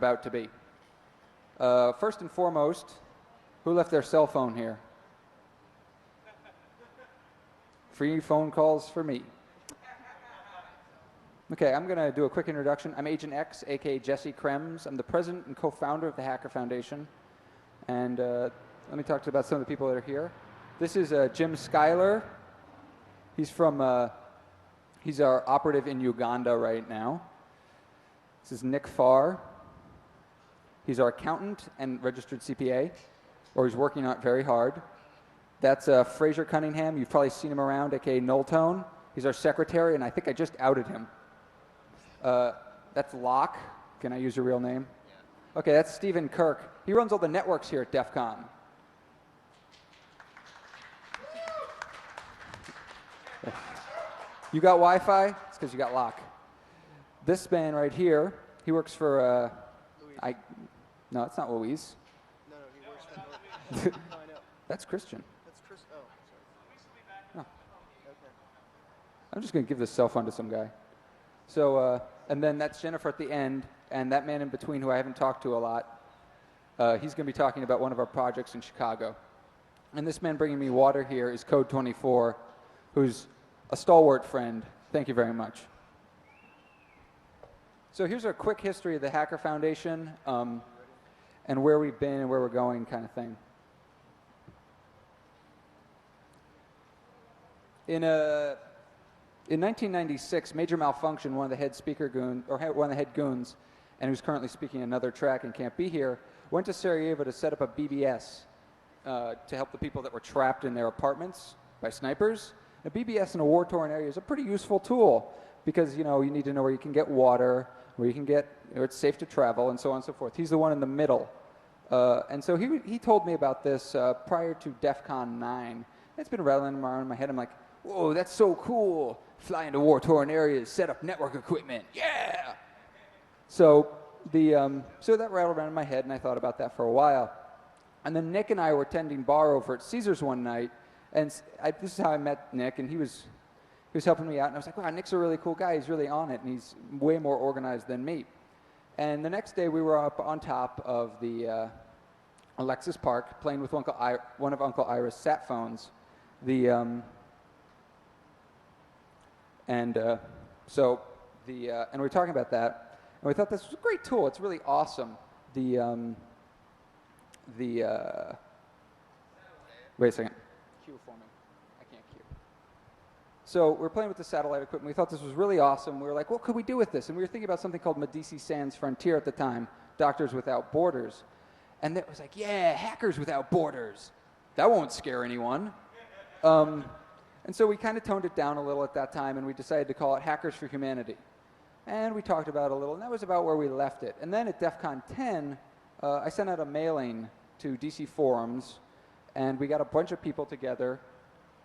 about to be. First and foremost, who left their cell phone here? Free phone calls for me. Okay, I'm going to do a quick introduction. I'm Agent X, a.k.a. Jesse Krems. I'm the president and co-founder of the Hacker Foundation. And let me talk to you about some of the people that are here. This is Jim Schuyler. He's our operative in Uganda right now. This is Nick Farr. He's our accountant and registered CPA, or he's working on it very hard. That's Fraser Cunningham. You've probably seen him around, a.k.a. Nulltone. He's our secretary, and I think I just outed him. That's Locke. Can I use your real name? Yeah. Okay, that's Stephen Kirk. He runs all the networks here at DEF CON. You got Wi-Fi? It's because you got Locke. This man right here, he works for, no, it's not Louise. No, he works for Louise. No, I know. That's Christian. That's Chris. Oh, sorry. No. Okay. I'm just going to give this cell phone to some guy. So, and then that's Jennifer at the end, and that man in between who I haven't talked to a lot, he's going to be talking about one of our projects in Chicago. And this man bringing me water here is Code 24, who's a stalwart friend. Thank you very much. So here's a quick history of the Hacker Foundation and where we've been and where we're going kind of thing. In 1996, Major Malfunction, one of the head one of the head goons, and who's currently speaking another track and can't be here, went to Sarajevo to set up a BBS to help the people that were trapped in their apartments by snipers. A BBS in a war-torn area is a pretty useful tool because you need to know where you can get water, where you can get, where it's safe to travel, and so on and so forth. He's the one in the middle. And so he told me about this prior to DEF CON 9. It's been rattling around in my head. I'm like, whoa, that's so cool. Fly into war-torn areas, set up network equipment, yeah! So that rattled around in my head, and I thought about that for a while. And then Nick and I were tending bar over at Caesars one night, and this is how I met Nick, and he was helping me out, and I was like, wow, Nick's a really cool guy. He's really on it, and he's way more organized than me. And the next day, we were up on top of the Alexis Park playing with one of Uncle Ira's sat phones. And we were talking about that, and we thought this was a great tool. It's really awesome. Wait a second. Cue for me. I can't cue. So we're playing with the satellite equipment. We thought this was really awesome. We were like, what could we do with this? And we were thinking about something called Medici Sans Frontier at the time, Doctors Without Borders. And it was like, yeah, Hackers Without Borders. That won't scare anyone. And so we kind of toned it down a little at that time, and we decided to call it Hackers for Humanity. And we talked about it a little, and that was about where we left it. And then at DEF CON 10, I sent out a mailing to DC Forums, and we got a bunch of people together,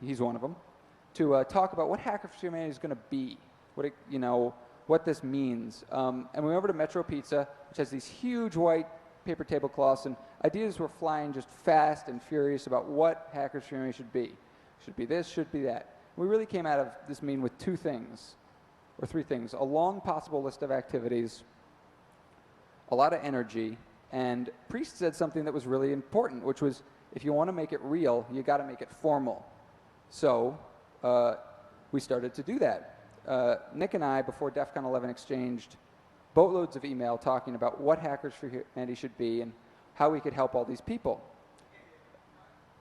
he's one of them, to talk about what Hackers for Humanity is going to be, what this means. And we went over to Metro Pizza, which has these huge white paper tablecloths, and ideas were flying just fast and furious about what Hackers for Humanity should be. Should be this, should be that. We really came out of this meeting with three things. A long possible list of activities, a lot of energy, and Priest said something that was really important, which was, if you want to make it real, you got to make it formal. So we started to do that. Nick and I, before DEF CON 11, exchanged boatloads of email talking about what Hackers for Humanity should be and how we could help all these people.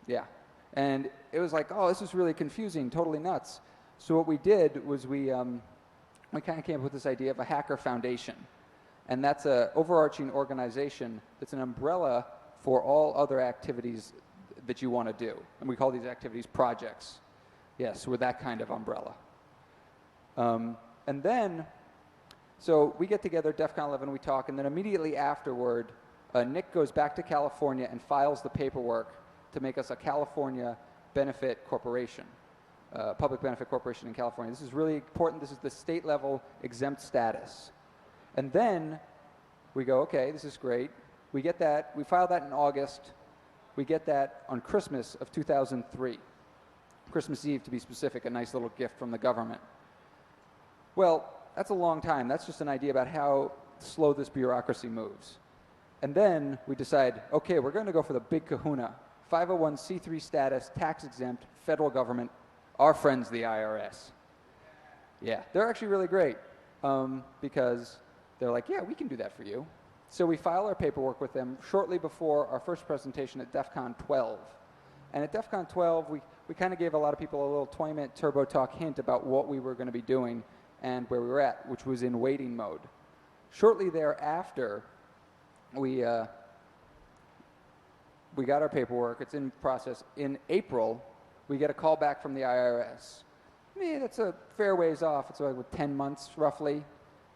Yeah. And it was like, oh, this is really confusing, totally nuts. So what we did was we kind of came up with this idea of a Hacker Foundation. And that's an overarching organization that's an umbrella for all other activities that you want to do. And we call these activities projects. Yes, we're that kind of umbrella. And then, so we get together, DEF CON 11, we talk, and then immediately afterward, Nick goes back to California and files the paperwork to make us a California benefit corporation, public benefit corporation in California. This is really important. This is the state level exempt status. And then we go, okay, this is great. We get that, we file that in August. We get that on Christmas of 2003. Christmas Eve, to be specific, a nice little gift from the government. Well, that's a long time. That's just an idea about how slow this bureaucracy moves. And then we decide, okay, we're going to go for the big kahuna. 501c3 status, tax exempt, federal government, our friends the IRS. Yeah, they're actually really great because they're like, yeah, we can do that for you. So we file our paperwork with them shortly before our first presentation at DEF CON 12. And at DEF CON 12, we kind of gave a lot of people a little 20-minute Turbo Talk hint about what we were going to be doing and where we were at, which was in waiting mode. Shortly thereafter, we got our paperwork. It's in process. In April, we get a call back from the IRS. That's a fair ways off. It's like 10 months, roughly,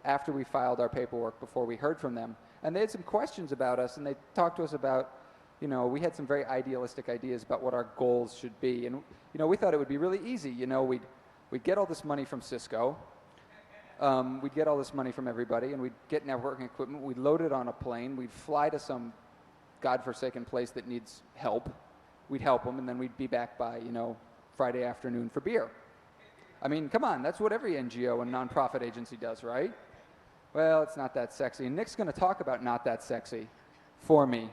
after we filed our paperwork before we heard from them. And they had some questions about us, and they talked to us about, we had some very idealistic ideas about what our goals should be. And, we thought it would be really easy. We'd get all this money from Cisco. We'd get all this money from everybody, and we'd get networking equipment. We'd load it on a plane. We'd fly to some godforsaken place that needs help. We'd help them, and then we'd be back by, Friday afternoon for beer. I mean, come on, that's what every NGO and nonprofit agency does, right? Well, it's not that sexy. And Nick's going to talk about not that sexy for me.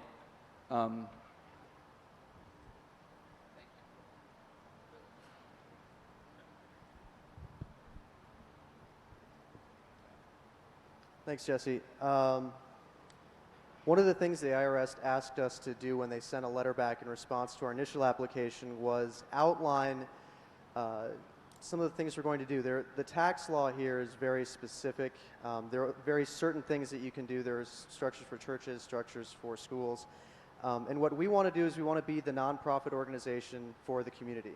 Thanks, Jesse. One of the things the IRS asked us to do when they sent a letter back in response to our initial application was outline some of the things we're going to do. The tax law here is very specific. There are very certain things that you can do. There's structures for churches, structures for schools. And what we want to do is we want to be the nonprofit organization for the community.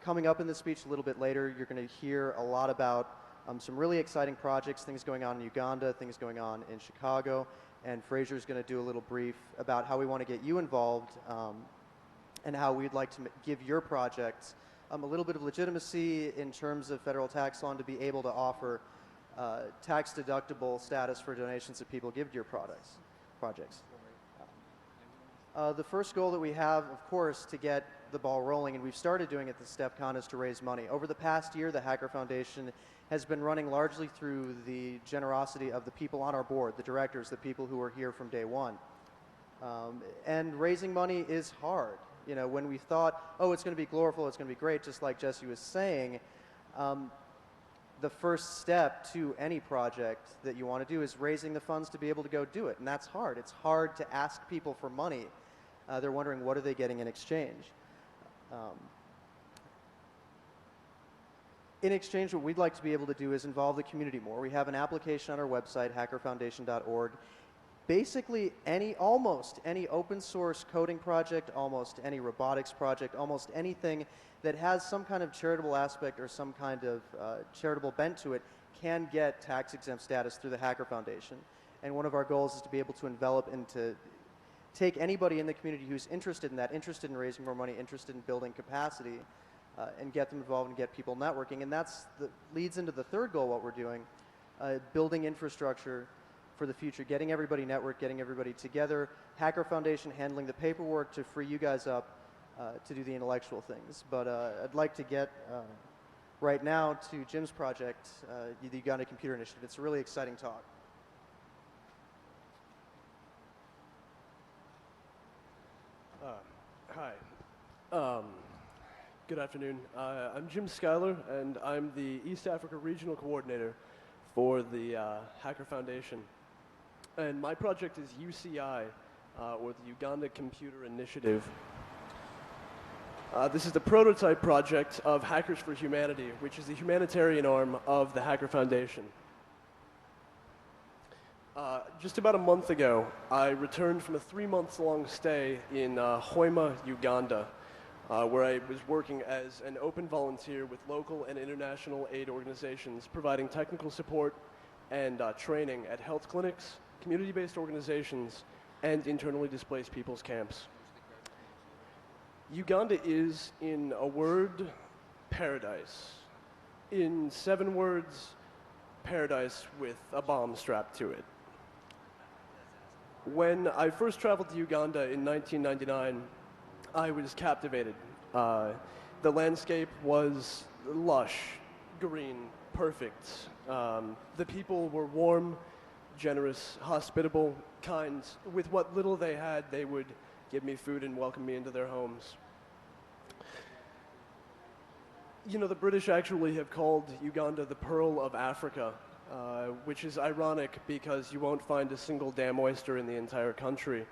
Coming up in the speech a little bit later, you're going to hear a lot about some really exciting projects, things going on in Uganda, things going on in Chicago, and Fraser's going to do a little brief about how we want to get you involved and how we'd like to give your projects a little bit of legitimacy in terms of federal tax law and to be able to offer tax-deductible status for donations that people give to your projects. The first goal that we have, of course, to get the ball rolling, and we've started doing at the DEF CON, is to raise money. Over the past year, the Hacker Foundation has been running largely through the generosity of the people on our board, the directors, the people who are here from day one. And raising money is hard. When we thought, oh, it's going to be glorious, it's going to be great, just like Jesse was saying, the first step to any project that you want to do is raising the funds to be able to go do it. And that's hard. It's hard to ask people for money. They're wondering, what are they getting in exchange? In exchange, what we'd like to be able to do is involve the community more. We have an application on our website, hackerfoundation.org. Basically, almost any open source coding project, almost any robotics project, almost anything that has some kind of charitable aspect or some kind of charitable bent to it can get tax exempt status through the Hacker Foundation. And one of our goals is to be able to envelop and to take anybody in the community who's interested in that, interested in raising more money, interested in building capacity, and get them involved and get people networking. And leads into the third goal, what we're doing, building infrastructure for the future, getting everybody networked, getting everybody together, Hacker Foundation handling the paperwork to free you guys up to do the intellectual things. But I'd like to get right now to Jim's project, the Uganda Computer Initiative. It's a really exciting talk. Hi. Good afternoon. I'm Jim Schuyler, and I'm the East Africa Regional Coordinator for the Hacker Foundation. And my project is UCI, or the Uganda Computer Initiative. This is the prototype project of Hackers for Humanity, which is the humanitarian arm of the Hacker Foundation. Just about a month ago, I returned from a 3-month-long stay in Hoima, Uganda, where I was working as an open volunteer with local and international aid organizations, providing technical support and training at health clinics, community-based organizations, and internally displaced people's camps. Uganda is, in a word, paradise. In 7 words, paradise with a bomb strapped to it. When I first traveled to Uganda in 1999, I was captivated. The landscape was lush, green, perfect. The people were warm, generous, hospitable, kind. With what little they had, they would give me food and welcome me into their homes. You know, the British actually have called Uganda the Pearl of Africa, which is ironic because you won't find a single damn oyster in the entire country.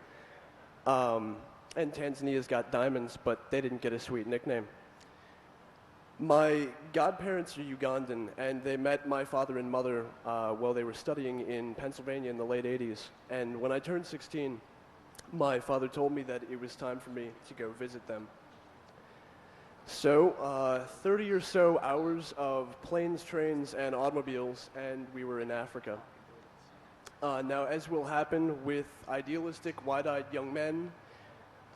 And Tanzania's got diamonds, but they didn't get a sweet nickname. My godparents are Ugandan, and they met my father and mother while they were studying in Pennsylvania in the late 80s. And when I turned 16, my father told me that it was time for me to go visit them. So, 30 or so hours of planes, trains, and automobiles, and we were in Africa. Now, as will happen with idealistic, wide-eyed young men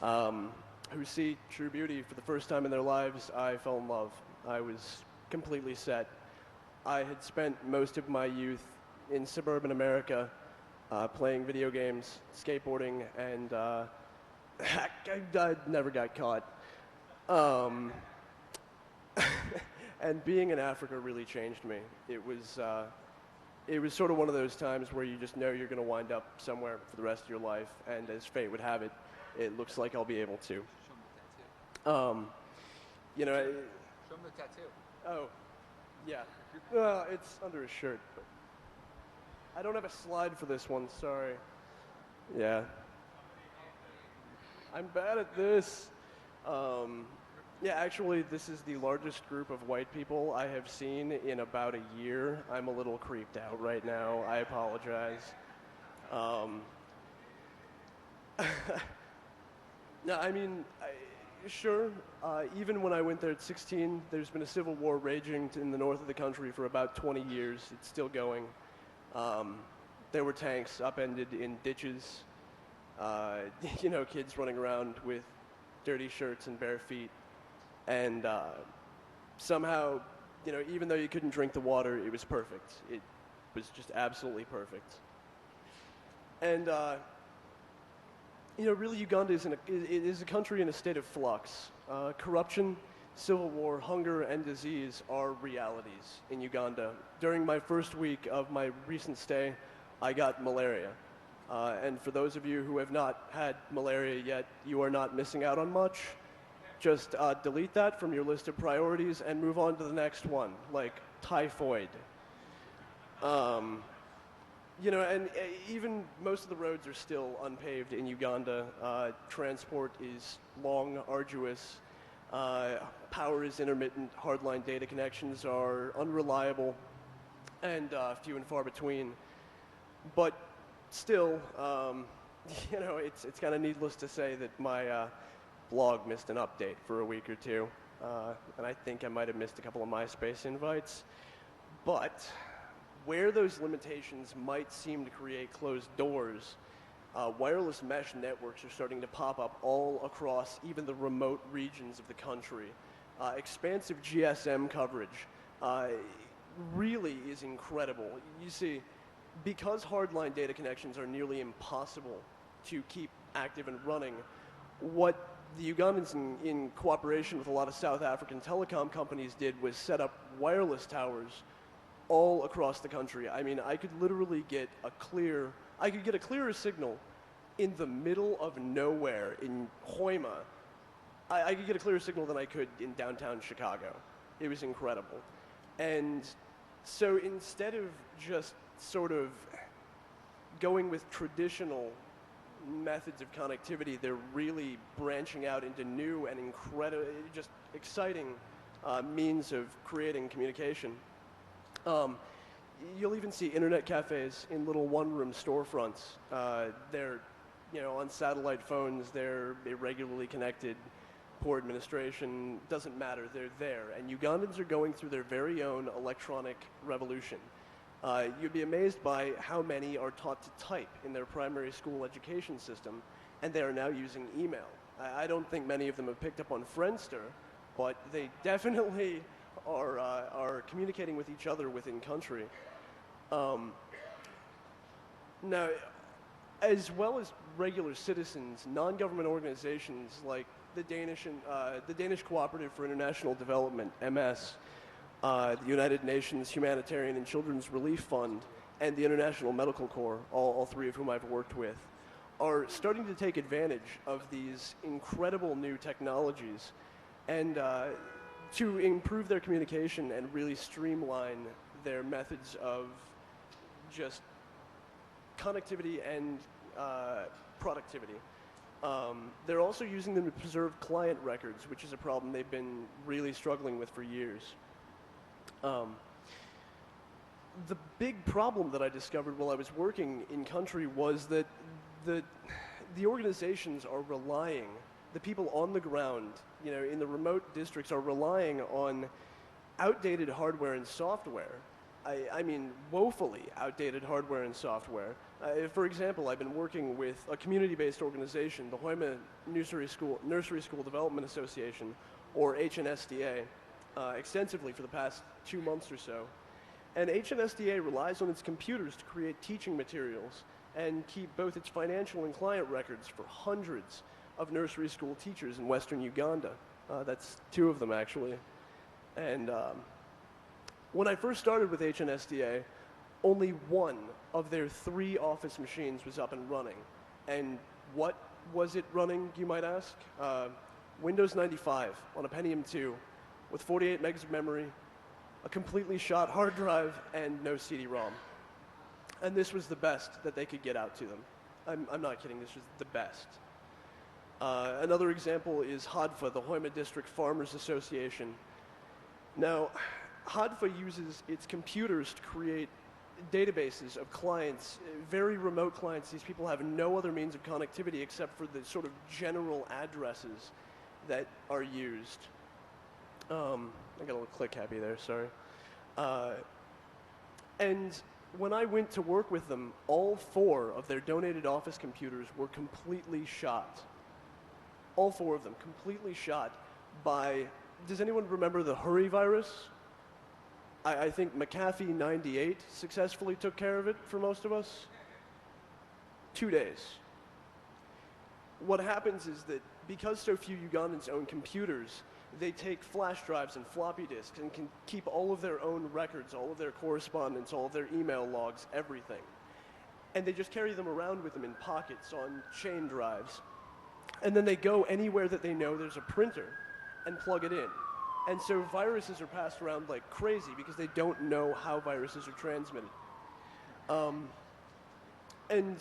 who see true beauty for the first time in their lives, I fell in love. I was completely set. I had spent most of my youth in suburban America playing video games, skateboarding, and I never got caught. And being in Africa really changed me. It was sort of one of those times where you just know you're going to wind up somewhere for the rest of your life, and as fate would have it, it looks like I'll be able to. Show him the tattoo. You know. Show him the tattoo. Oh, yeah. Well, it's under his shirt, but I don't have a slide for this one. Sorry. Yeah. I'm bad at this. Yeah, actually, this is the largest group of white people I have seen in about a year. I'm a little creeped out right now. I apologize. No, I mean, sure. Even when I went there at 16, there's been a civil war raging in the north of the country for about 20 years. It's still going. There were tanks upended in ditches. You know, kids running around with dirty shirts and bare feet. And somehow, you know, even though you couldn't drink the water, it was perfect. It was just absolutely perfect. And, you know, really Uganda is a country in a state of flux. Corruption, civil war, hunger, and disease are realities in Uganda. During my first week of my recent stay, I got malaria. And for those of you who have not had malaria yet, you are not missing out on much. Just delete that from your list of priorities and move on to the next one, like typhoid. You know, and even most of the roads are still unpaved in Uganda. Transport is long, arduous. Power is intermittent. Hardline data connections are unreliable and few and far between. But still, you know, it's kind of needless to say that my blog missed an update for a week or two, and I think I might have missed a couple of MySpace invites. But where those limitations might seem to create closed doors, wireless mesh networks are starting to pop up all across even the remote regions of the country. Expansive GSM coverage really is incredible. You see, because hardline data connections are nearly impossible to keep active and running, what the Ugandans, in cooperation with a lot of South African telecom companies, did was set up wireless towers all across the country. I mean, I could literally get a clearer signal in the middle of nowhere in Hoima. I could get a clearer signal than I could in downtown Chicago. It was incredible. And so instead of just sort of going with traditional methods of connectivity, they're really branching out into new and incredible, just exciting means of creating communication. You'll even see internet cafes in little one-room storefronts. They're, you know, on satellite phones. They're irregularly connected. Poor administration, doesn't matter. They're there, and Ugandans are going through their very own electronic revolution. You'd be amazed by how many are taught to type in their primary school education system, and they are now using email. I don't think many of them have picked up on Friendster, but they definitely are communicating with each other within country. Now, as well as regular citizens, non-government organizations like the Danish Cooperative for International Development, MS, the United Nations Humanitarian and Children's Relief Fund, and the International Medical Corps, all three of whom I've worked with, are starting to take advantage of these incredible new technologies and to improve their communication and really streamline their methods of just connectivity and productivity. They're also using them to preserve client records, which is a problem they've been really struggling with for years. The big problem that I discovered while I was working in country was that the organizations are relying, the people on the ground, you know, in the remote districts are relying on outdated hardware and software. I mean, woefully outdated hardware and software. For example, I've been working with a community-based organization, the Hoima Nursery School Development Association, or HNSDA, extensively for the past 2 months or so. And HNSDA relies on its computers to create teaching materials and keep both its financial and client records for hundreds of nursery school teachers in western Uganda. That's 2 of them, actually. And when I first started with HNSDA, only 1 of their 3 office machines was up and running. And what was it running, you might ask? Windows 95 on a Pentium 2 with 48 megs of memory, a completely shot hard drive, and no CD-ROM. And this was the best that they could get out to them. I'm not kidding, this was the best. Another example is HODFA, the Hoima District Farmers Association. Now, HODFA uses its computers to create databases of clients, very remote clients. These people have no other means of connectivity except for the sort of general addresses that are used. I got a little click happy there, sorry. And when I went to work with them, all 4 of their donated office computers were completely shot. All 4 of them completely shot by, does anyone remember the Hurry virus? I think McAfee 98 successfully took care of it for most of us. 2 days. What happens is that because so few Ugandans own computers, they take flash drives and floppy disks and can keep all of their own records, all of their correspondence, all of their email logs, everything. And they just carry them around with them in pockets on chain drives. And then they go anywhere that they know there's a printer and plug it in. And so viruses are passed around like crazy because they don't know how viruses are transmitted. And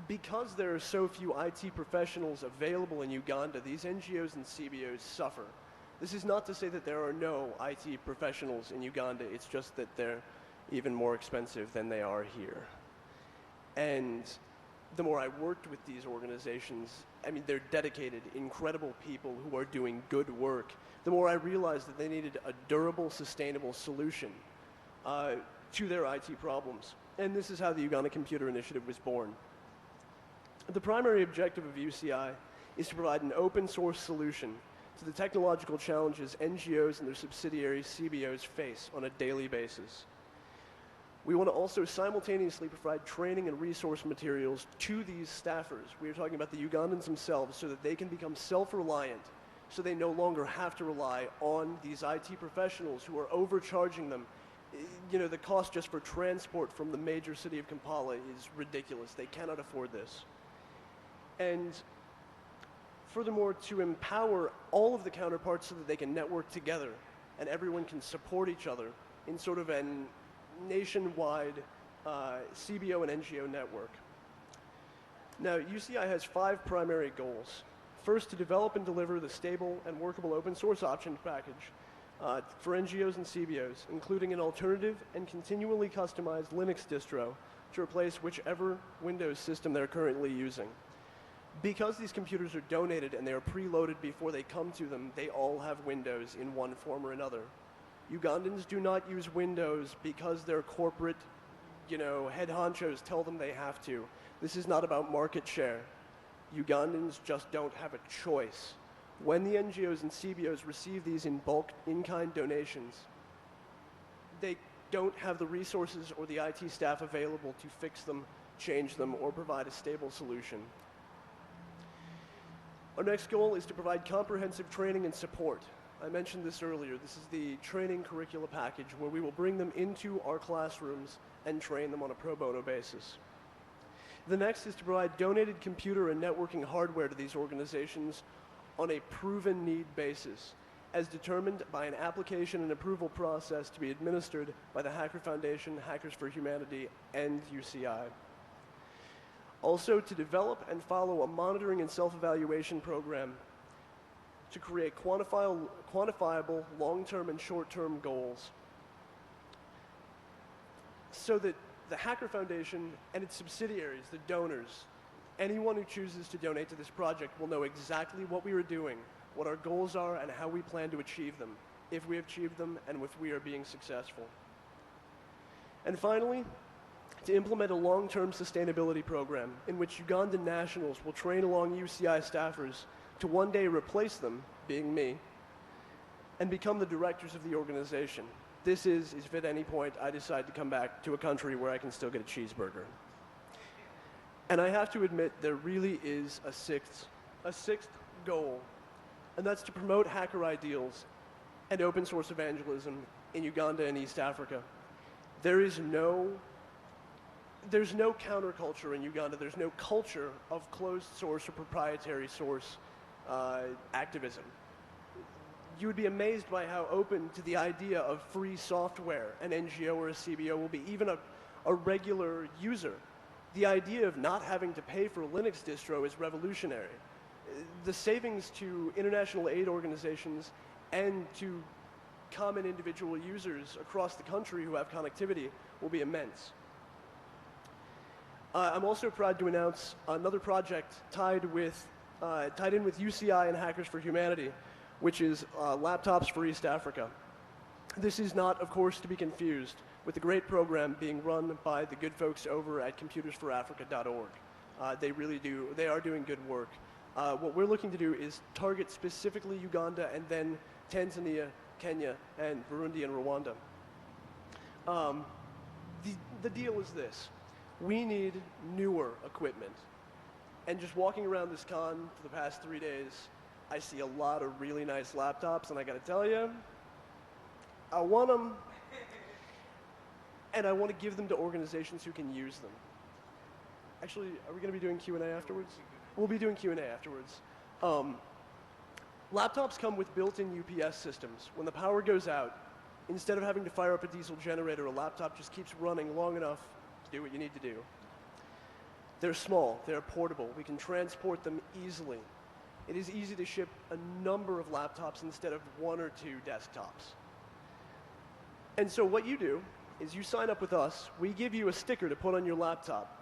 because there are so few IT professionals available in Uganda, these NGOs and CBOs suffer. This is not to say that there are no IT professionals in Uganda, it's just that they're even more expensive than they are here. And the more I worked with these organizations, I mean, they're dedicated, incredible people who are doing good work, the more I realized that they needed a durable, sustainable solution to their IT problems. And this is how the Uganda Computer Initiative was born. The primary objective of UCI is to provide an open source solution to the technological challenges NGOs and their subsidiaries, CBOs, face on a daily basis. We want to also simultaneously provide training and resource materials to these staffers. We are talking about the Ugandans themselves so that they can become self-reliant, so they no longer have to rely on these IT professionals who are overcharging them. You know, the cost just for transport from the major city of Kampala is ridiculous. They cannot afford this. And furthermore, to empower all of the counterparts so that they can network together and everyone can support each other in sort of a nationwide CBO and NGO network. Now, UCI has 5 primary goals. First, to develop and deliver the stable and workable open source option package for NGOs and CBOs, including an alternative and continually customized Linux distro to replace whichever Windows system they're currently using. Because these computers are donated and they are preloaded before they come to them, they all have Windows in one form or another. Ugandans do not use Windows because their corporate, head honchos tell them they have to. This is not about market share. Ugandans just don't have a choice. When the NGOs and CBOs receive these in bulk, in-kind donations, they don't have the resources or the IT staff available to fix them, change them, or provide a stable solution. Our next goal is to provide comprehensive training and support. I mentioned this earlier. This is the training curricula package where we will bring them into our classrooms and train them on a pro bono basis. The next is to provide donated computer and networking hardware to these organizations on a proven need basis, as determined by an application and approval process to be administered by the Hacker Foundation, Hackers for Humanity, and UCI. Also, to develop and follow a monitoring and self-evaluation program to create quantifiable long-term and short-term goals so that the Hacker Foundation and its subsidiaries, the donors, anyone who chooses to donate to this project will know exactly what we are doing, what our goals are, and how we plan to achieve them, if we have achieved them, and if we are being successful. And finally, to implement a long-term sustainability program in which Ugandan nationals will train along UCI staffers to one day replace them, being me, and become the directors of the organization. This is if at any point I decide to come back to a country where I can still get a cheeseburger. And I have to admit, there really is a sixth goal, and that's to promote hacker ideals and open source evangelism in Uganda and East Africa. There's no counterculture in Uganda. There's no culture of closed source or proprietary source activism. You would be amazed by how open to the idea of free software an NGO or a CBO will be, even a regular user. The idea of not having to pay for a Linux distro is revolutionary. The savings to international aid organizations and to common individual users across the country who have connectivity will be immense. I'm also proud to announce another project tied in with UCI and Hackers for Humanity, which is Laptops for East Africa. This is not, of course, to be confused with the great program being run by the good folks over at computersforafrica.org. They are doing good work. What we're looking to do is target specifically Uganda and then Tanzania, Kenya, and Burundi and Rwanda. The deal is this. We need newer equipment. And just walking around this con for the past 3 days, I see a lot of really nice laptops, and I gotta tell you, I want them, and I want to give them to organizations who can use them. Actually, are we gonna be doing Q&A afterwards? We'll be doing Q&A afterwards. Laptops come with built-in UPS systems. When the power goes out, instead of having to fire up a diesel generator, a laptop just keeps running long enough to do what you need to do. They're small, they're portable, we can transport them easily. It is easy to ship a number of laptops instead of 1 or 2 desktops. And so what you do is you sign up with us, we give you a sticker to put on your laptop.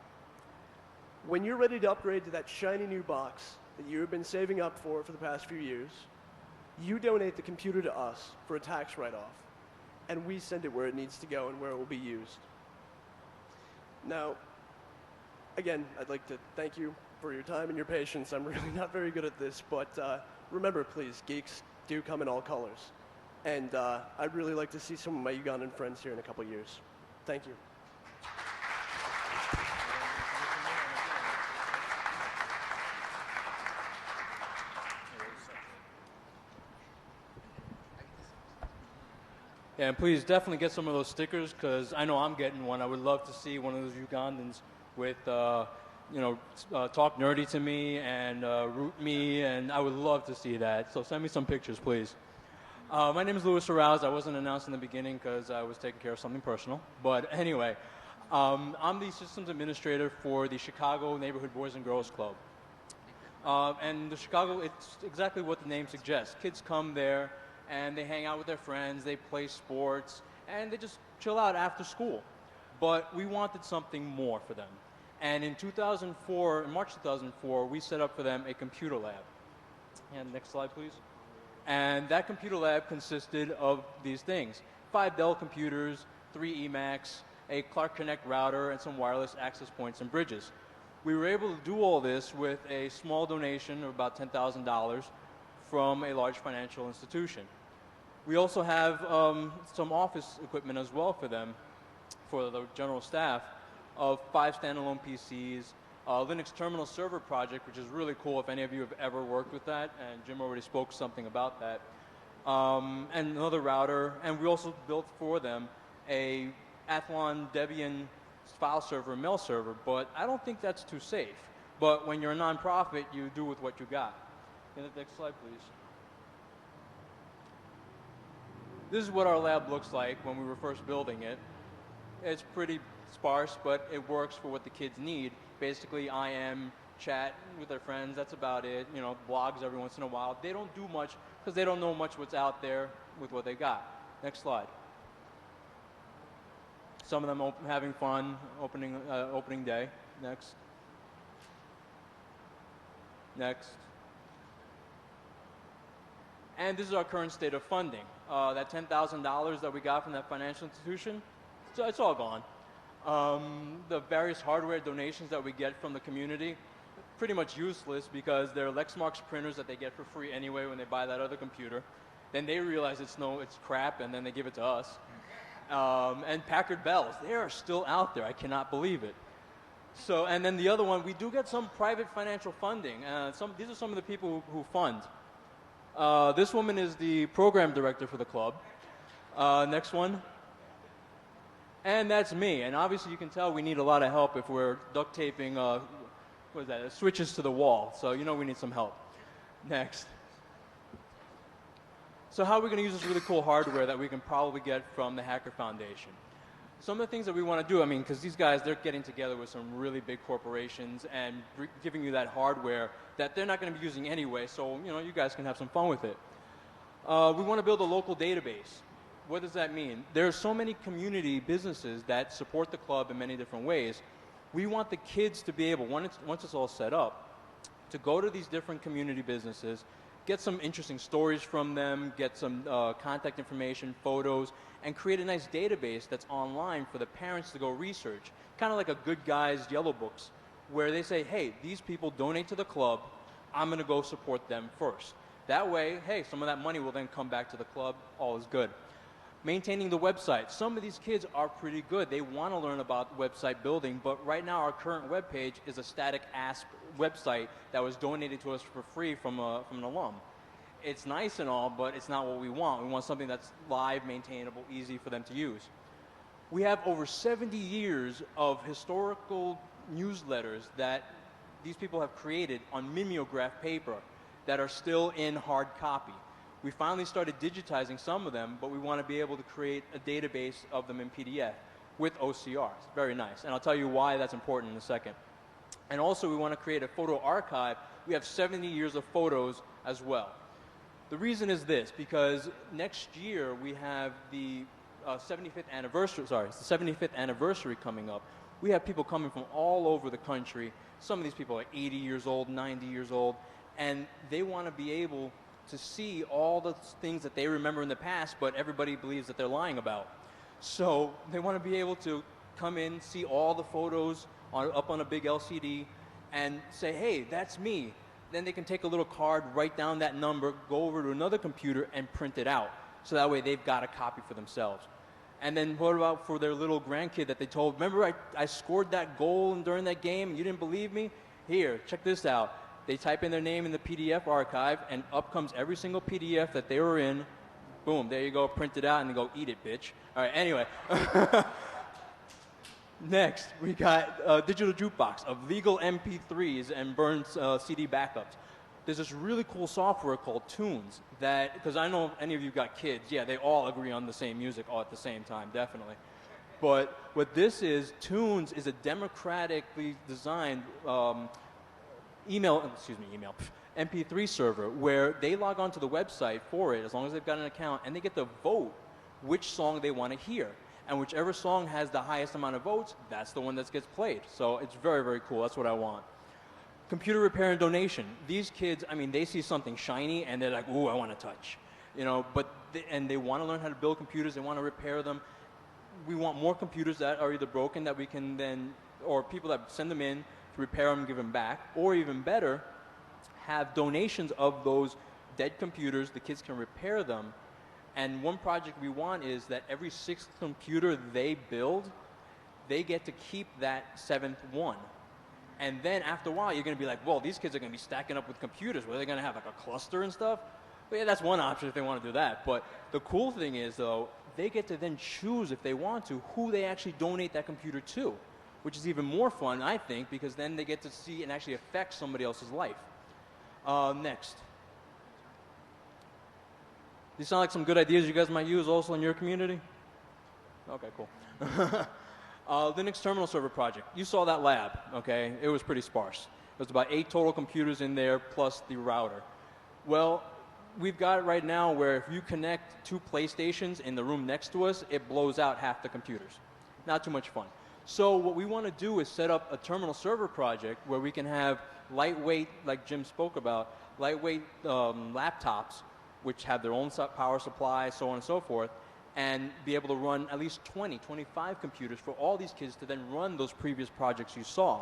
When you're ready to upgrade to that shiny new box that you have been saving up for the past few years, you donate the computer to us for a tax write-off, and we send it where it needs to go and where it will be used. Now, again, I'd like to thank you for your time and your patience. I'm really not very good at this, but remember, please, geeks do come in all colors. And I'd really like to see some of my Ugandan friends here in a couple years. Thank you. Yeah, and please definitely get some of those stickers, because I know I'm getting one. I would love to see one of those Ugandans with, talk nerdy to me and root me, and I would love to see that. So send me some pictures, please. My name is Louis Arouse. I wasn't announced in the beginning because I was taking care of something personal. But anyway, I'm the systems administrator for the Chicago Neighborhood Boys and Girls Club. And the Chicago, it's exactly what the name suggests. Kids come there, and they hang out with their friends, they play sports, and they just chill out after school. But we wanted something more for them. And in 2004, in March 2004, we set up for them a computer lab. And next slide, please. And that computer lab consisted of these things: 5 Dell computers, 3 eMacs, a Clark Connect router, and some wireless access points and bridges. We were able to do all this with a small donation of about $10,000 from a large financial institution. We also have some office equipment as well for them, for the general staff, of 5 standalone PCs, a Linux terminal server project, which is really cool if any of you have ever worked with that, and Jim already spoke something about that. and another router, and we also built for them a Athlon Debian file server, mail server, but I don't think that's too safe. But when you're a nonprofit, you do with what you got. Can the next slide, please? This is what our lab looks like when we were first building it. It's pretty sparse, but it works for what the kids need. Basically, IM, chat with their friends, that's about it. You know, blogs every once in a while. They don't do much because they don't know much what's out there with what they got. Next slide. Some of them having fun, opening day. Next. Next. And this is our current state of funding. That $10,000 that we got from that financial institution, so it's all gone. The various hardware donations that we get from the community, pretty much useless because they're Lexmark printers that they get for free anyway when they buy that other computer. Then they realize it's crap, and then they give it to us. And Packard Bells, they are still out there. I cannot believe it. So, and then the other one, we do get some private financial funding. These are some of the people who fund. This woman is the program director for the club. Next one. And that's me. And obviously you can tell we need a lot of help if we're duct taping, switches to the wall. So you know we need some help. Next. So how are we going to use this really cool hardware that we can probably get from the Hacker Foundation? Some of the things that we want to do, I mean, because these guys, they're getting together with some really big corporations and giving you that hardware that they're not going to be using anyway, so, you know, you guys can have some fun with it. We want to build a local database. What does that mean? There are so many community businesses that support the club in many different ways. We want the kids to be able, once it's all set up, to go to these different community businesses, get some interesting stories from them, get some contact information, photos, and create a nice database that's online for the parents to go research. Kind of like a Good Guys Yellow Books, where they say, hey, these people donate to the club, I'm going to go support them first. That way, hey, some of that money will then come back to the club, all is good. Maintaining the website. Some of these kids are pretty good. They want to learn about website building, but right now our current web page is a static ASP website that was donated to us for free from an alum. It's nice and all, but it's not what we want. We want something that's live, maintainable, easy for them to use. We have over 70 years of historical newsletters that these people have created on mimeograph paper that are still in hard copy. We finally started digitizing some of them, but we want to be able to create a database of them in PDF with OCR. It's very nice, and I'll tell you why that's important in a second. And also we want to create a photo archive. We have 70 years of photos as well. The reason is this, because next year we have the 75th anniversary coming up. We have people coming from all over the country. Some of these people are 80 years old, 90 years old, and they want to be able to see all the things that they remember in the past, but everybody believes that they're lying about. So they want to be able to come in, see all the photos up on a big LCD, and say, hey, that's me. Then they can take a little card, write down that number, go over to another computer, and print it out. So that way they've got a copy for themselves. And then what about for their little grandkid that they told, remember I scored that goal during that game and you didn't believe me? Here, check this out. They type in their name in the PDF archive, and up comes every single PDF that they were in. Boom, there you go, print it out, and they go, eat it, bitch. All right, anyway. Next, we got digital jukebox of legal MP3s and burned CD backups. There's this really cool software called Tunes that, because I know any of you got kids, yeah, they all agree on the same music all at the same time, definitely. But what this is, Tunes is a democratically designed MP3 server where they log onto the website for it, as long as they've got an account, and they get to vote which song they want to hear. And whichever song has the highest amount of votes, that's the one that gets played. So it's very, very cool. That's what I want. Computer repair and donation. These kids, I mean, they see something shiny and they're like, ooh, I want to touch. You know, and they want to learn how to build computers. They want to repair them. We want more computers that are either broken that we can then, or people that send them in to repair them and give them back, or even better, have donations of those dead computers. The kids can repair them. And one project we want is that every 6th computer they build, they get to keep that 7th one. And then after a while, you're going to be like, well, these kids are going to be stacking up with computers. Where are they going to have like a cluster and stuff? But yeah, that's one option if they want to do that. But the cool thing is, though, they get to then choose, if they want to, who they actually donate that computer to, which is even more fun, I think, because then they get to see and actually affect somebody else's life. Next. These sound like some good ideas you guys might use also in your community? Okay, cool. Linux terminal server project. You saw that lab, okay? It was pretty sparse. There was about 8 total computers in there plus the router. Well, we've got it right now where if you connect 2 PlayStations in the room next to us, it blows out half the computers. Not too much fun. So what we want to do is set up a terminal server project where we can have lightweight, like Jim spoke about, lightweight laptops which have their own power supply, so on and so forth, and be able to run at least 20, 25 computers for all these kids to then run those previous projects you saw.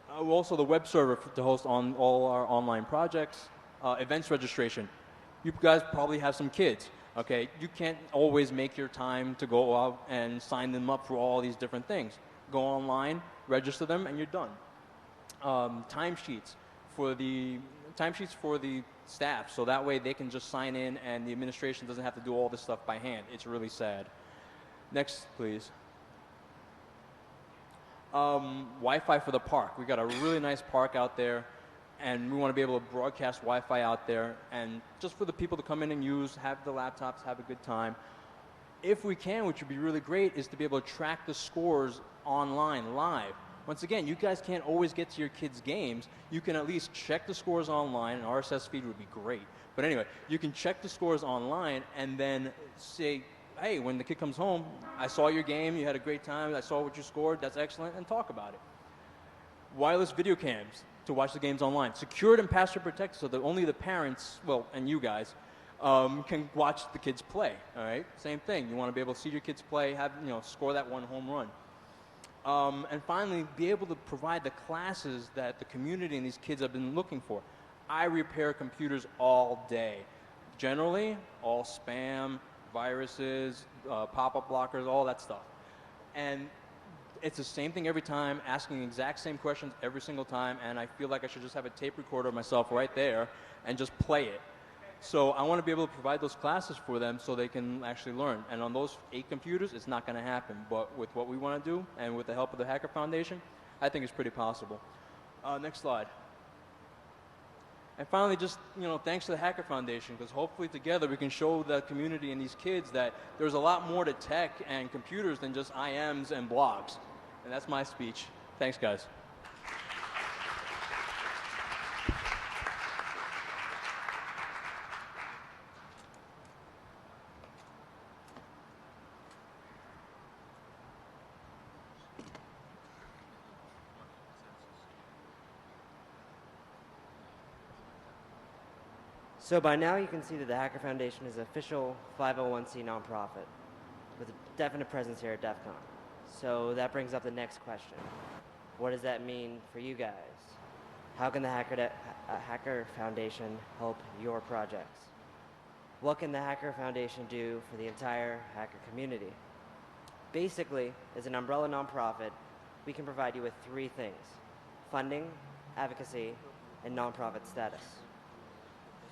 Also the web server to host on all our online projects. Events registration. You guys probably have some kids, okay? You can't always make your time to go out and sign them up for all these different things. Go online, register them, and you're done. Timesheets for the staff, so that way they can just sign in and the administration doesn't have to do all this stuff by hand. It's really sad. Next, please. Wi-Fi for the park. We got a really nice park out there, and we want to be able to broadcast Wi-Fi out there, and just for the people to come in and use, have the laptops, have a good time. If we can, which would be really great, is to be able to track the scores online, live. Once again, you guys can't always get to your kids' games. You can at least check the scores online. An RSS feed would be great. But anyway, you can check the scores online and then say, hey, when the kid comes home, I saw your game, you had a great time, I saw what you scored, that's excellent, and talk about it. Wireless video cams to watch the games online. Secured and password protected so that only the parents, well, and you guys, can watch the kids play, all right? Same thing. You want to be able to see your kids play, have, score that one home run. And finally, be able to provide the classes that the community and these kids have been looking for. I repair computers all day. Generally, all spam, viruses, pop-up blockers, all that stuff. And it's the same thing every time, asking the exact same questions every single time, and I feel like I should just have a tape recorder of myself right there and just play it. So I want to be able to provide those classes for them so they can actually learn. And on those 8 computers, it's not going to happen. But with what we want to do and with the help of the Hacker Foundation, I think it's pretty possible. Next slide. And finally, just, thanks to the Hacker Foundation, because hopefully together we can show the community and these kids that there's a lot more to tech and computers than just IMs and blogs. And that's my speech. Thanks, guys. So by now you can see that the Hacker Foundation is an official 501c nonprofit with a definite presence here at DEF CON. So that brings up the next question. What does that mean for you guys? How can the Hacker Foundation help your projects? What can the Hacker Foundation do for the entire hacker community? Basically, as an umbrella nonprofit, we can provide you with 3 things: funding, advocacy, and nonprofit status.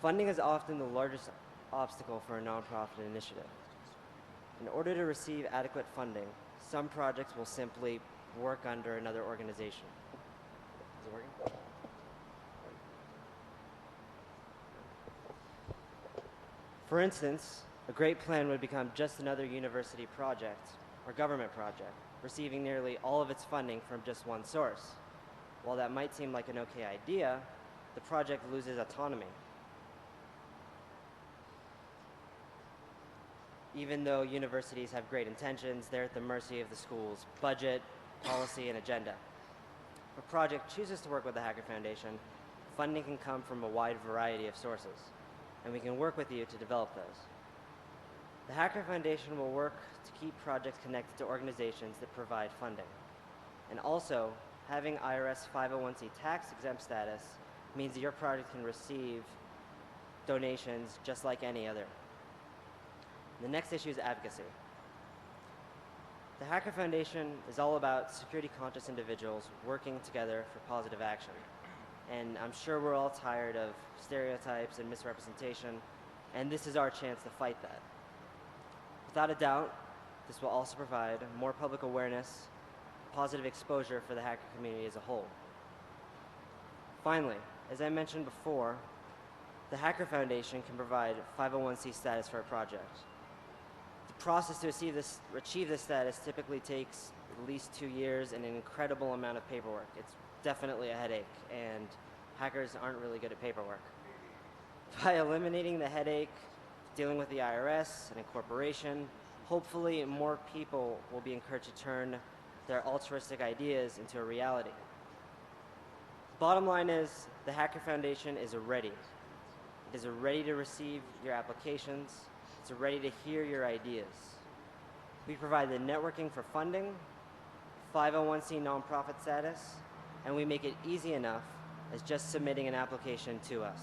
Funding is often the largest obstacle for a nonprofit initiative. In order to receive adequate funding, some projects will simply work under another organization. Is it working? For instance, a great plan would become just another university project or government project, receiving nearly all of its funding from just one source. While that might seem like an okay idea, the project loses autonomy. Even though universities have great intentions, they're at the mercy of the school's budget, policy, and agenda. If a project chooses to work with the Hacker Foundation, funding can come from a wide variety of sources, and we can work with you to develop those. The Hacker Foundation will work to keep projects connected to organizations that provide funding. And also, having IRS 501c tax-exempt status means that your project can receive donations just like any other. The next issue is advocacy. The Hacker Foundation is all about security-conscious individuals working together for positive action. And I'm sure we're all tired of stereotypes and misrepresentation, and this is our chance to fight that. Without a doubt, this will also provide more public awareness, positive exposure for the hacker community as a whole. Finally, as I mentioned before, the Hacker Foundation can provide 501c status for a project. The process to achieve this status typically takes at least 2 years and an incredible amount of paperwork. It's definitely a headache, and hackers aren't really good at paperwork. By eliminating the headache, dealing with the IRS and a corporation, hopefully more people will be encouraged to turn their altruistic ideas into a reality. Bottom line is, the Hacker Foundation is ready. It is ready to receive your applications. It's ready to hear your ideas. We provide the networking for funding, 501c nonprofit status, and we make it easy enough as just submitting an application to us.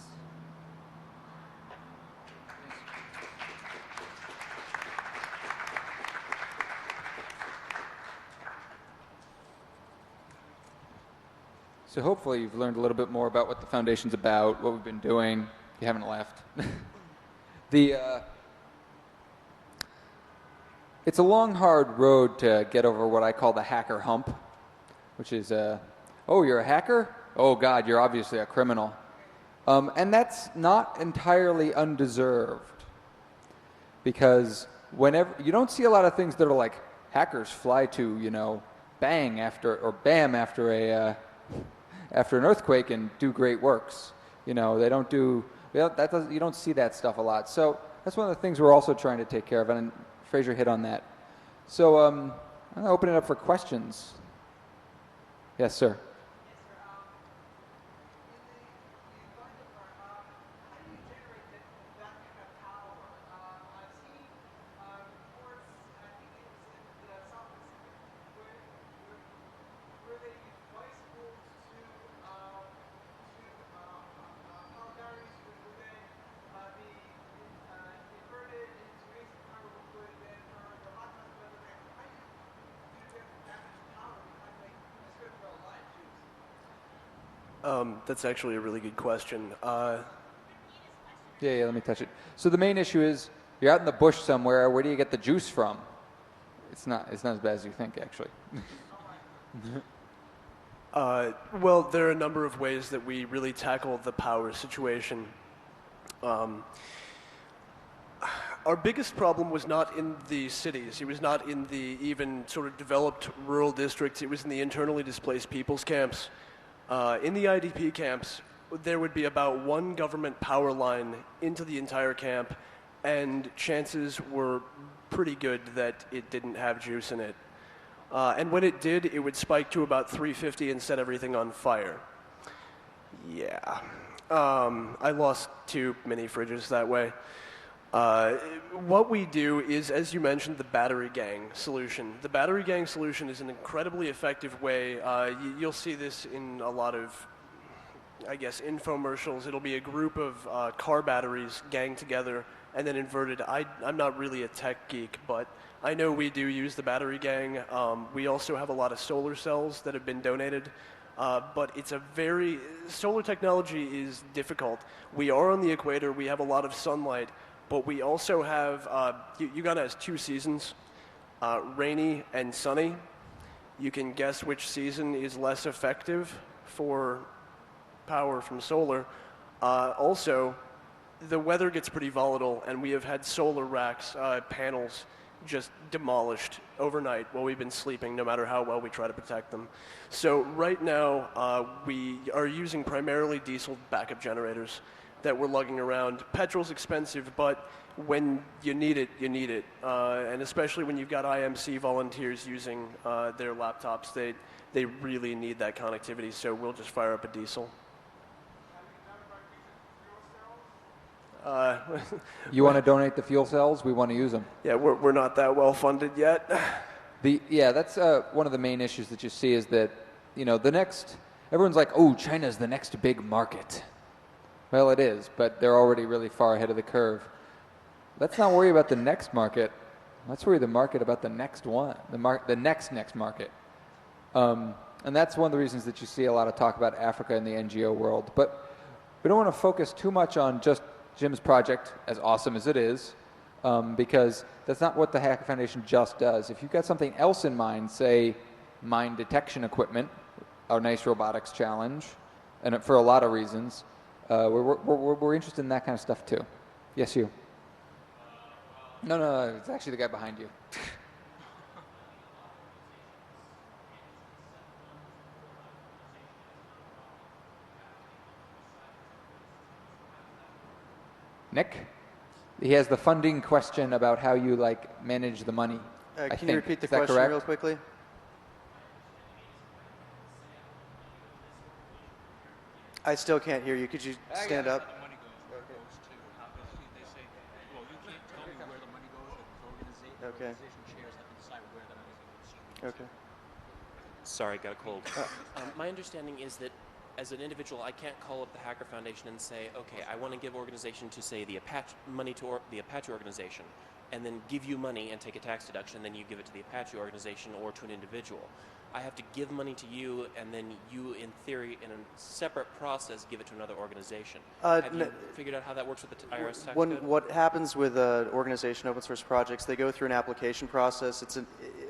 So hopefully you've learned a little bit more about what the foundation's about, what we've been doing. If you haven't left. It's a long, hard road to get over what I call the hacker hump, which is, oh, you're a hacker? Oh, God, you're obviously a criminal. And that's not entirely undeserved, because whenever you don't see a lot of things that are like hackers fly to, you know, bang after or bam after an earthquake and do great works. You know, they don't do you don't see that stuff a lot. So that's one of the things we're also trying to take care of, and Fraser hit on that. So I'm going to open it up for questions. Yes, sir. That's actually a really good question. Yeah, let me touch it. So the main issue is you're out in the bush somewhere. Where do you get the juice from? It's not as bad as you think, actually. Well, there are a number of ways that we really tackle the power situation. Our biggest problem was not in the cities. It was not in the even sort of developed rural districts. It was in the internally displaced people's camps. In the IDP camps, there would be about one government power line into the entire camp, and chances were pretty good that it didn't have juice in it. And when it did, it would spike to about 350 and set everything on fire. Yeah. I lost 2 mini fridges that way. What we do is, as you mentioned, the battery gang solution. The battery gang solution is an incredibly effective way. You'll see this in a lot of, I guess, infomercials. It'll be a group of car batteries ganged together and then inverted. I'm not really a tech geek, but I know we do use the battery gang. We also have a lot of solar cells that have been donated. But solar technology is difficult. We are on the equator. We have a lot of sunlight. But we also have, Uganda has 2 seasons, rainy and sunny. You can guess which season is less effective for power from solar. Also, the weather gets pretty volatile, and we have had solar racks, panels, just demolished overnight while we've been sleeping, no matter how well we try to protect them. So right now, we are using primarily diesel backup generators that we're lugging around. Petrol's expensive, but when you need it, you need it. And especially when you've got IMC volunteers using their laptops, they really need that connectivity, so we'll just fire up a diesel. You want to donate the fuel cells? We want to use them. Yeah, we're not that well funded yet. That's one of the main issues that you see is that, you know, everyone's like, oh, China's the next big market. Well, it is, but they're already really far ahead of the curve. Let's not worry about the next market. Let's worry about the next one, the next market. And that's one of the reasons that you see a lot of talk about Africa in the NGO world. But we don't want to focus too much on just Jim's project, as awesome as it is, because that's not what the Hacker Foundation just does. If you've got something else in mind, say mine detection equipment, our nice robotics challenge, and for a lot of reasons, we're interested in that kind of stuff too. Yes, you. No, it's actually the guy behind you. Nick? He has the funding question about how you manage the money. Can you repeat the Is that question correct? real quickly? I still can't hear you. Could you stand up? Okay. Okay. Sorry, got a cold. My understanding is that as an individual, I can't call up the Hacker Foundation and say, okay, I want to give organization to, say, the Apache money to the Apache organization, and then give you money and take a tax deduction, then you give it to the Apache organization or to an individual. I have to give money to you, and then you, in theory, in a separate process, give it to another organization. Have you figured out how that works with the IRS tax code? What happens with organization open source projects, they go through an application process. It's a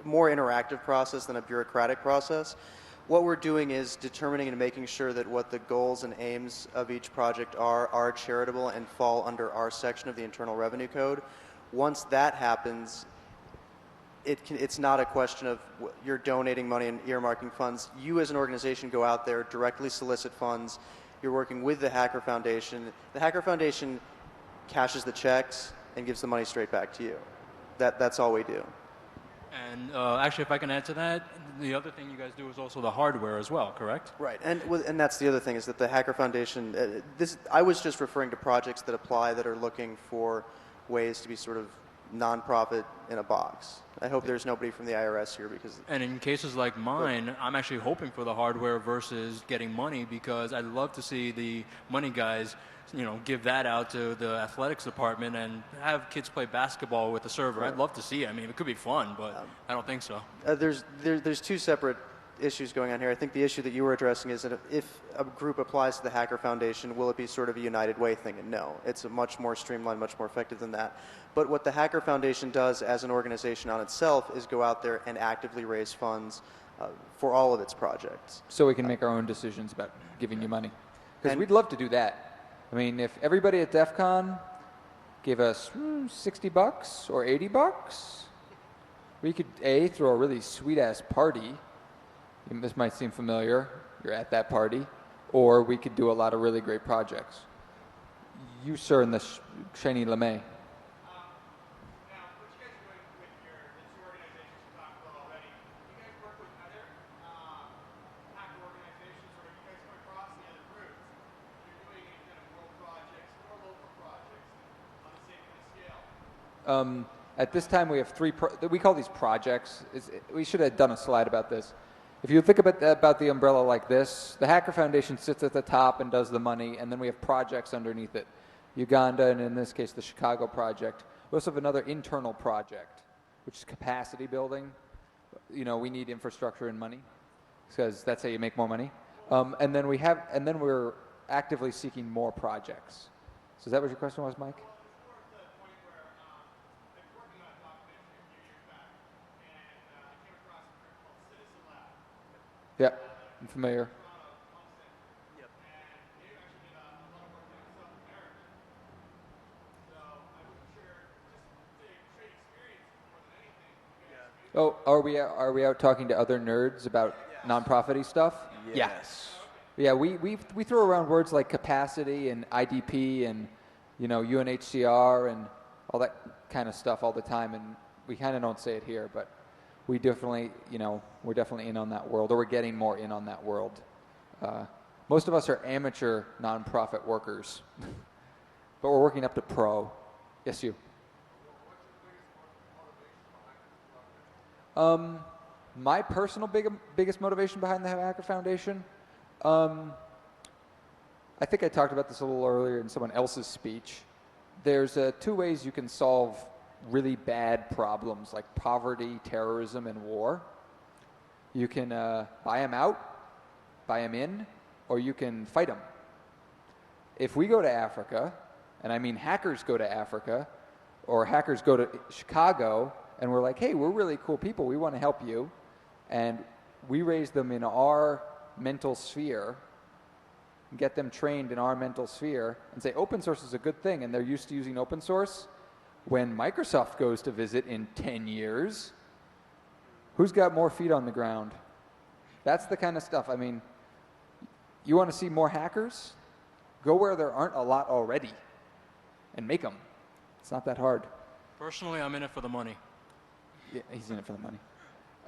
more interactive process than a bureaucratic process. What we're doing is determining and making sure that what the goals and aims of each project are charitable and fall under our section of the Internal Revenue Code. Once that happens, it's not a question of you're donating money and earmarking funds. You as an organization go out there, directly solicit funds. You're working with the Hacker Foundation. The Hacker Foundation cashes the checks and gives the money straight back to you. That's all we do. And actually, if I can add to that, the other thing you guys do is also the hardware as well, correct? Right, and that's the other thing is that the Hacker Foundation, I was just referring to projects that apply that are looking for ways to be sort of nonprofit in a box. I hope there's nobody from the IRS here because... And in cases like mine, I'm actually hoping for the hardware versus getting money because I'd love to see the money guys, give that out to the athletics department and have kids play basketball with the server. I'd love to see it. I mean, it could be fun, but I don't think so. There's two separate issues going on here. I think the issue that you were addressing is that if a group applies to the Hacker Foundation, will it be sort of a United Way thing? And no, it's a much more streamlined, much more effective than that. But what the Hacker Foundation does as an organization on itself is go out there and actively raise funds for all of its projects. So we can make our own decisions about giving you money. Because we'd love to do that. I mean, if everybody at DEF CON gave us $60 or $80, we could, throw a really sweet-ass party. This might seem familiar. You're at that party. Or we could do a lot of really great projects. You, sir, in the shiny lame. At this time, we have we call these projects. We should have done a slide about this. If you think about the umbrella like this, the Hacker Foundation sits at the top and does the money, and then we have projects underneath it. Uganda, and in this case, the Chicago project. We also have another internal project, which is capacity building. We need infrastructure and money, because that's how you make more money. And then we're actively seeking more projects. So is that what your question was, Mike? Yeah, I'm familiar. Yep. Oh, are we out talking to other nerds about nonprofit-y stuff? Yes. Yeah, we throw around words like capacity and IDP and UNHCR and all that kind of stuff all the time, and we kind of don't say it here, but we definitely, we're definitely in on that world, or we're getting more in on that world. Most of us are amateur nonprofit workers, but we're working up to pro. Yes, you. My personal biggest motivation behind the Hacker Foundation, I think I talked about this a little earlier in someone else's speech. There's two ways you can solve really bad problems like poverty, terrorism, and war. You can buy them out, buy them in, or you can fight them. If we go to Africa, and I mean hackers go to Africa, or hackers go to Chicago, and we're like, hey, we're really cool people, we want to help you, and we raise them in our mental sphere, get them trained in our mental sphere, and say open source is a good thing, and they're used to using open source, when Microsoft goes to visit in 10 years, who's got more feet on the ground? That's the kind of stuff. I mean, you want to see more hackers? Go where there aren't a lot already and make them. It's not that hard. Personally, I'm in it for the money. Yeah, he's in it for the money.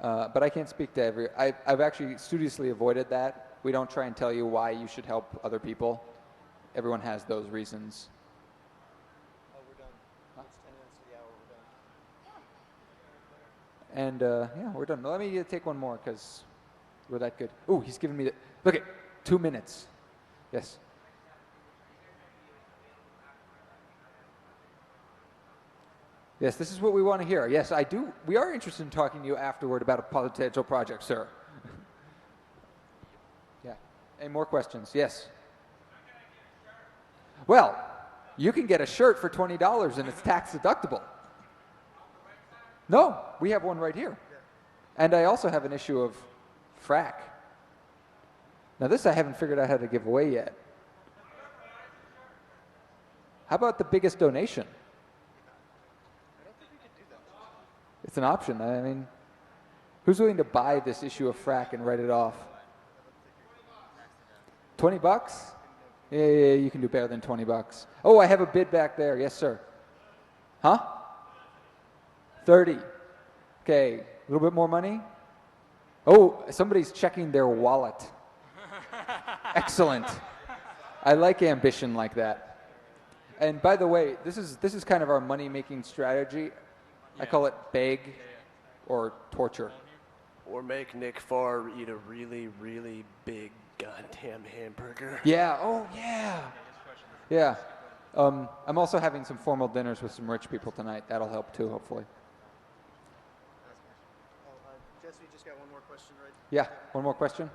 But I can't speak to every... I've actually studiously avoided that. We don't try and tell you why you should help other people. Everyone has those reasons. Oh, we're done. It's 10 minutes to the hour. We're done. And yeah, we're done. Let me take one more because we're that good. Ooh, he's giving me the... Look at 2 minutes. Yes. Yes, this is what we want to hear. Yes, I do. We are interested in talking to you afterward about a potential project, sir. Yeah. Any more questions? Yes. Well, you can get a shirt for $20 and it's tax deductible. No, we have one right here. And I also have an issue of frack. Now this I haven't figured out how to give away yet. How about the biggest donation? It's an option. I mean, who's willing to buy this issue of frack and write it off? $20? Yeah, you can do better than $20. Oh, I have a bid back there. Yes, sir. Huh? 30. Okay, a little bit more money? Oh, somebody's checking their wallet. Excellent. I like ambition like that. And by the way, this is kind of our money-making strategy. I call it beg or torture. Or make Nick Farr eat a really, really big goddamn hamburger. Yeah, oh yeah. Yeah. I'm also having some formal dinners with some rich people tonight. That'll help too, hopefully. Jesse, you just got one more question, right? Yeah, one more question?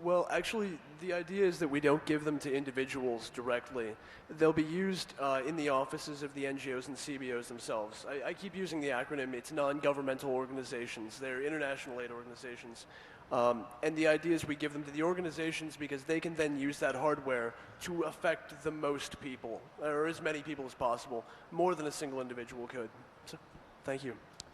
Well, actually, the idea is that we don't give them to individuals directly. They'll be used in the offices of the NGOs and CBOs themselves. I keep using the acronym. It's non-governmental organizations. They're international aid organizations. And the idea is we give them to the organizations because they can then use that hardware to affect the most people, or as many people as possible, more than a single individual could. So, thank you.